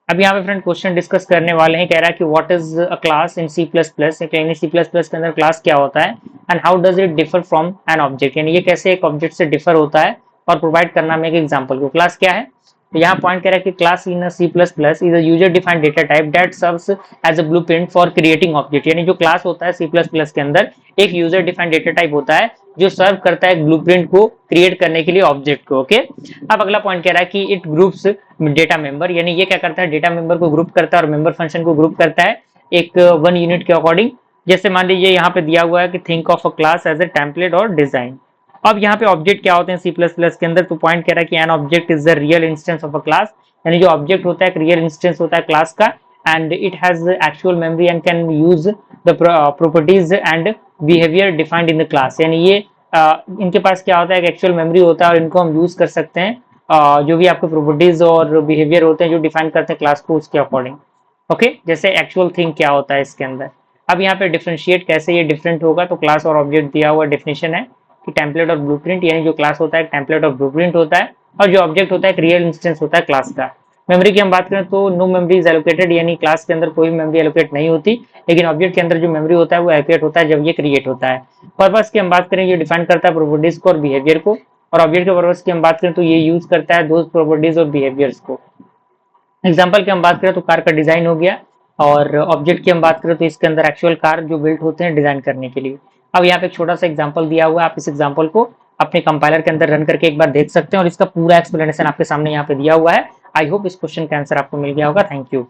अब यहाँ पे फ्रेंड क्वेश्चन डिस्कस करने वाले हैं, कह रहा है कि what is a class in C plus plus, यानी सी प्लस प्लस के अंदर क्लास क्या होता है, and how does it differ from an object, यानी ये कैसे एक ऑब्जेक्ट से डिफर होता है, और प्रोवाइड करना में एक एग्जाम्पल को। क्लास क्या है, तो यहाँ पॉइंट कह रहा है कि class in C plus plus is a user defined data type that serves as a blueprint for creating object, यानी जो क्लास होता है सी प्लस प्लस के अंदर एक यूजर डिफाइंड डेटा टाइप होता है जो सर्व करता है ब्लूप्रिंट को क्रिएट करने के लिए ऑब्जेक्ट को। ओके, अब अगला पॉइंट कह रहा है कि इट ग्रुप्स डेटा मेंबर, यानी ये क्या करता है, डेटा मेंबर को ग्रुप करता है और मेंबर फंक्शन को ग्रुप करता है एक वन यूनिट के अकॉर्डिंग। जैसे मान लीजिए यहाँ पे दिया हुआ है कि think of a class as a template और डिजाइन। अब यहाँ पे ऑब्जेक्ट क्या होते हैं सी प्लस प्लस के अंदर, तो पॉइंट कह रहा है कि an object is the real instance of a class, यानी जो ऑब्जेक्ट होता है एक रियल इंस्टेंस होता है क्लास का, and it has actual memory and can use the properties and behaviour defined in the class, यानी ये इनके पास क्या होता है, एक एक्चुअल मेमोरी होता है और इनको हम यूज कर सकते हैं जो भी आपके प्रॉपर्टीज और बिहेवियर होते हैं जो डिफाइन करते हैं क्लास को उसके अकॉर्डिंग। ओके, जैसे एक्चुअल थिंग क्या होता है इसके अंदर। अब यहाँ पे डिफरेंशिएट कैसे ये डिफरेंट होगा, तो क्लास और ऑब्जेक्ट दिया हुआ डेफिनेशन है कि टेम्पलेट और ब्लूप्रिंट, यानी जो क्लास होता है टेम्पलेट और ब्लूप्रिंट होता है, और जो ऑब्जेक्ट होता है एक रियल इंस्टेंस होता है क्लास का। मेमोरी की हम बात करें तो नो मेमोरी इज एलोकेटेड, यानी क्लास के अंदर कोई मेमोरी एलोकेट नहीं होती, लेकिन ऑब्जेक्ट के अंदर जो मेमोरी होता है वो एलोकेट होता है जब ये क्रिएट होता है। पर्पस की हम बात करें, ये डिफाइन करता है प्रॉपर्टीज को और बिहेवियर को, और ऑब्जेक्ट के पर्पस की हम बात करें तो ये यूज करता है दोज प्रॉपर्टीज और बिहेवियर्स को। एग्जाम्पल की हम बात करें तो कार का डिजाइन हो गया, और ऑब्जेक्ट की हम बात करें तो इसके अंदर एक्चुअल कार जो बिल्ट होते हैं डिजाइन करने के लिए। अब यहाँ पे एक छोटा सा एग्जाम्पल दिया हुआ है, आप इस एग्जाम्पल को अपने कंपाइलर के अंदर रन करके एक बार देख सकते हैं, और इसका पूरा एक्सप्लेनेशन आपके सामने यहाँ पे दिया हुआ है। आई होप इस क्वेश्चन का आंसर आपको मिल गया होगा। Thank you.